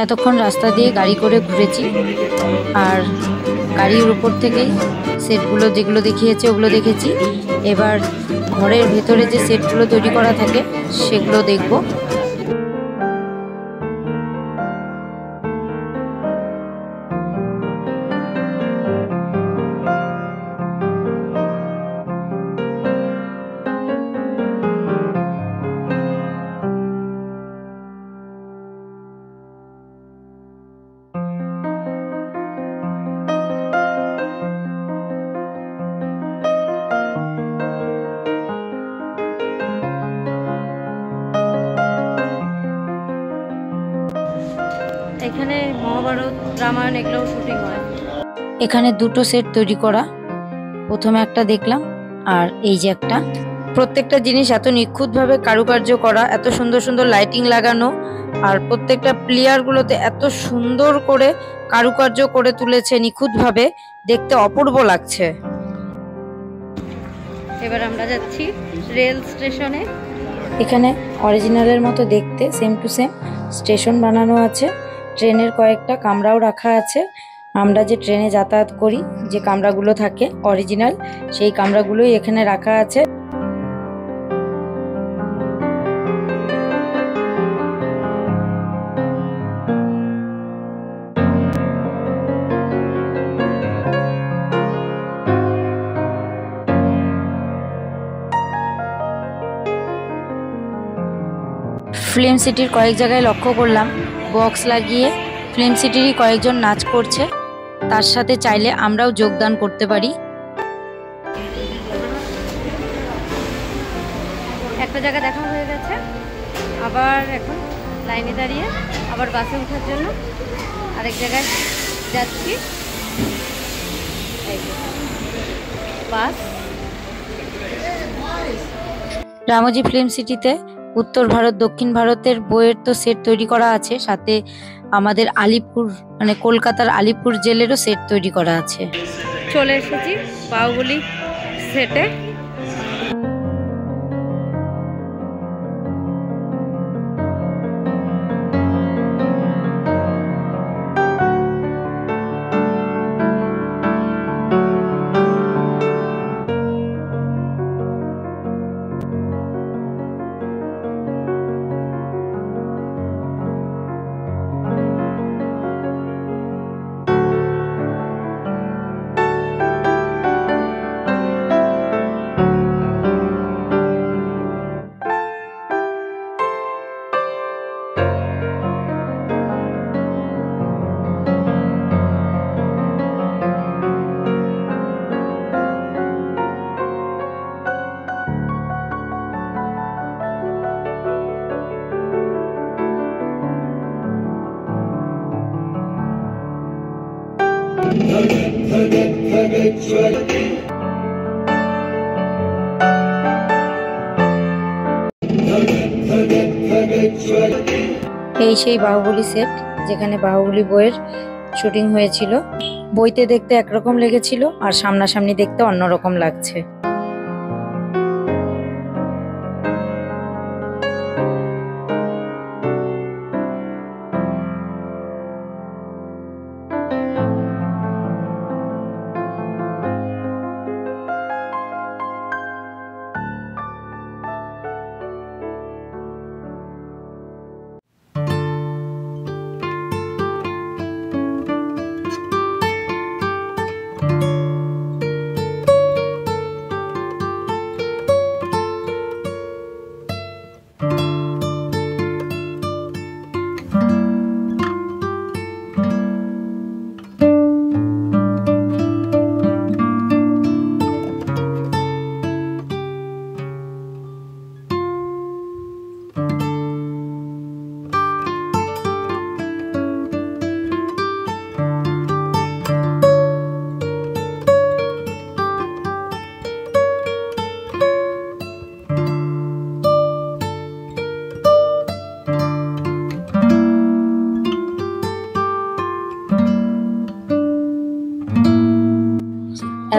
এতক্ষণ রাস্তা দিয়ে গাড়ি করে ঘুরেছি, আর গাড়ির উপর থেকেই সেটগুলো যেগুলো দেখিয়েছে ওগুলো দেখেছি। এবার ঘরের ভেতরে যে সেটগুলো তৈরি করা থাকে সেগুলো দেখব। এখানে মহাভারত, রামায়ণ এগুলোও শুটিং হয়। এখানে দুটো সেট তৈরি করা, প্রথমে একটা দেখলাম আর এই যে একটা। প্রত্যেকটা জিনিস এত নিখুঁতভাবে কারুকার্য করা, এত সুন্দর সুন্দর লাইটিং লাগানো, আর প্রত্যেকটা প্লেয়ারগুলোতে এত সুন্দর করে কারুকার্য করে তুলেছে নিখুঁতভাবে, দেখতে অপূর্ব লাগছে। এবার আমরা যাচ্ছি রেল স্টেশনে। এখানে অরিজিনালের মতো দেখতে সেম টু সেম স্টেশন বানানো আছে। ট্রেনের কয়েকটা কামরাও রাখা আছে। আমরা যে ট্রেনে যাতায়াত করি যে কামরাগুলো থাকে অরিজিনাল, সেই কামরাগুলোই এখানে রাখা আছে। ফিল্ম সিটির কয়েক জায়গায় লক্ষ্য করলাম বক্স লাগিয়ে ফিল্ম সিটিরই কয়েকজন নাচ করছে, তার সাথে চাইলে আমরাও যোগদান করতে পারি। একটা জায়গা দেখা হয়ে গেছে, আবার এখন লাইনে দাঁড়িয়ে আবার বাসে ওঠার জন্য আরেক জায়গায় যাচ্ছি। বাস রামোজি ফিল্ম সিটিতে উত্তর ভারত দক্ষিণ ভারতের বইয়ের তো সেট তৈরি করা আছে, সাথে আমাদের আলিপুর মানে কলকাতার আলিপুর জেলেরও সেট তৈরি করা আছে। চলে এসেছি বাহুবলী সেটে। এই সেই বাহুবলী সেট যেখানে বাহুবলী বইয়ের শুটিং হয়েছিল। বইতে দেখতে একরকম লেগেছিল আর সামনাসামনি দেখতে অন্যরকম লাগছে।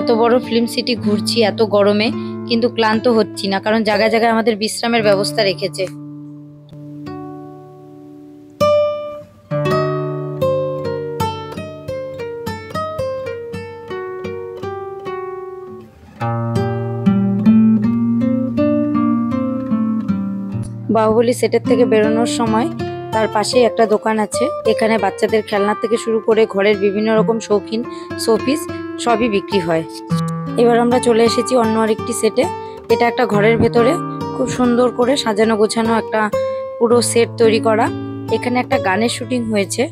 এত বড় ফিল্ম সিটি ঘুরছি এত গরমে, কিন্তু ক্লান্ত হচ্ছি না, কারণ জায়গায় জায়গায় আমাদের বিশ্রামের ব্যবস্থা রেখেছে। বাহুবলী সেটের থেকে বেরোনোর সময় তার পাশেই একটা দোকান আছে। এখানে বাচ্চাদের খেলনা থেকে শুরু করে ঘরের বিভিন্ন রকম শৌখিন শোপিস সবই বিক্রি হয়। এবার আমরা চলে এসেছি অন্য আরেকটি সেটে। এটা একটা ঘরের ভেতরে খুব সুন্দর করে সাজানো গোছানো একটা পুরো সেট তৈরি করা। এখানে একটা গানের শুটিং হয়েছে।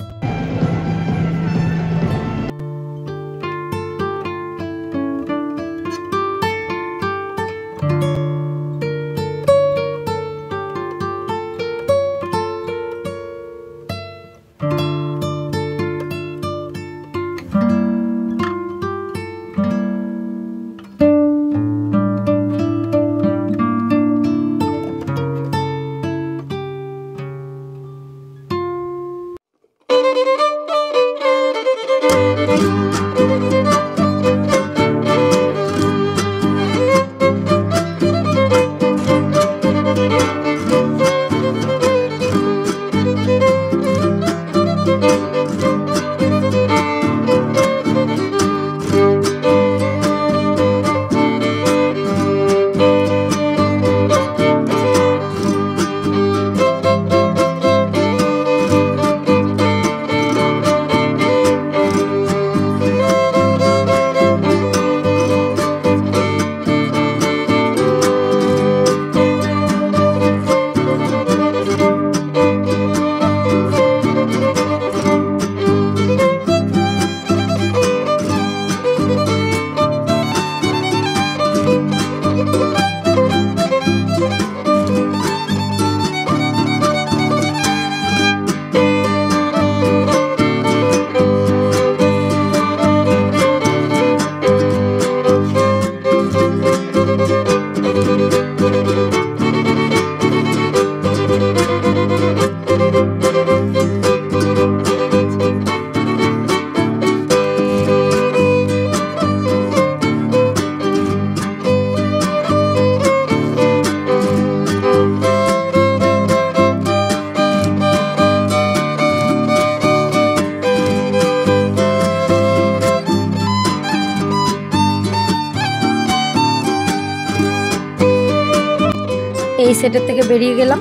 এই সেটের থেকে বেরিয়ে গেলাম,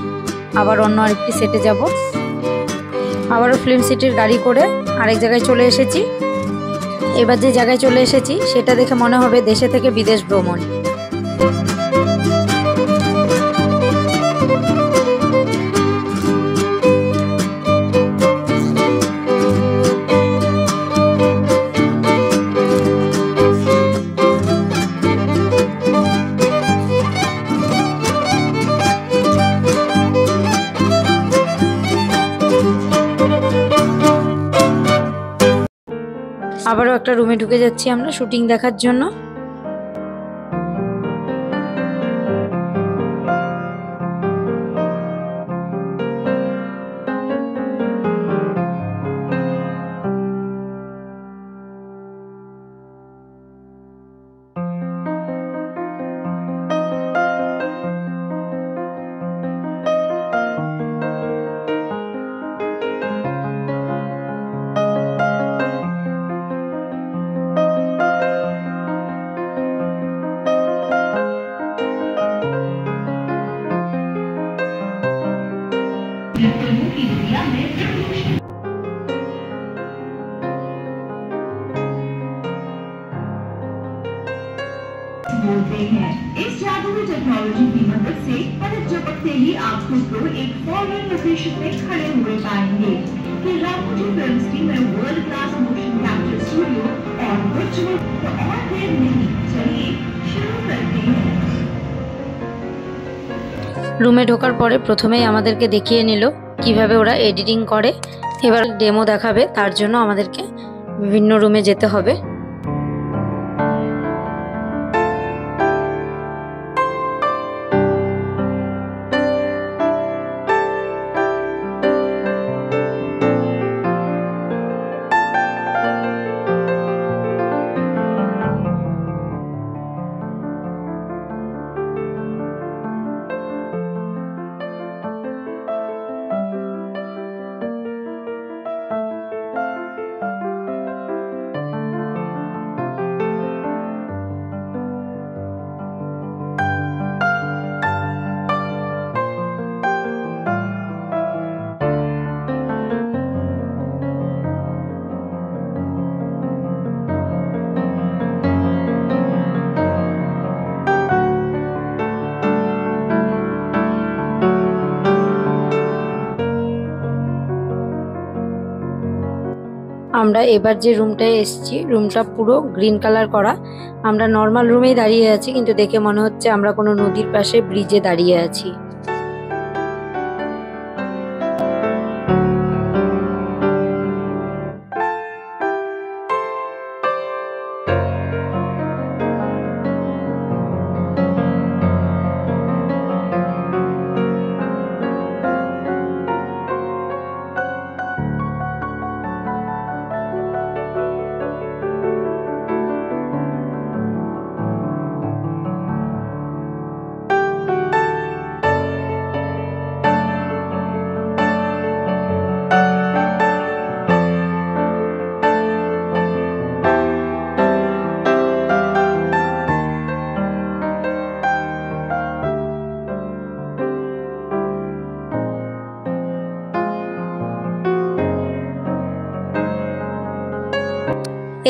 আবার অন্য আরেকটি সেটে যাব। আবারও ফিল্ম সিটির গাড়ি করে আরেক জায়গায় চলে এসেছি। এবার যে জায়গায় চলে এসেছি সেটা দেখে মনে হবে দেশে থেকে বিদেশ ভ্রমণ। আবারও একটা রুমে ঢুকে যাচ্ছি আমরা শুটিং দেখার জন্য। बोलते हैं इस जादुई टेक्नोलॉजी की मदद से पलक झपकते ही आप खुद को एक फॉरेन लोकेशन में खड़े हुए पाएंगे कि रामोजी फिल्म्स टीम में world class motion capture studio और वर्चुअल। तो और देर नहीं, चलिए शुरू करते हैं। রুমে ঢোকার পরে প্রথমেই আমাদেরকে দেখিয়ে নিল কিভাবে ওরা এডিটিং করে। এবার ডেমো দেখাবে, তার জন্য আমাদেরকে বিভিন্ন রুমে যেতে হবে। আমরা এবার যে রুমটায় এসেছি রুমটা পুরো গ্রিন কালার করা। আমরা নর্মাল রুমেই দাঁড়িয়ে আছি, কিন্তু দেখে মনে হচ্ছে আমরা কোনো নদীর পাশে ব্রিজে দাঁড়িয়ে আছি।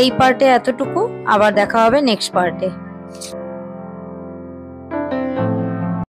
এই পার্টে এতটুকু, আবার দেখা হবে নেক্সট পার্টে।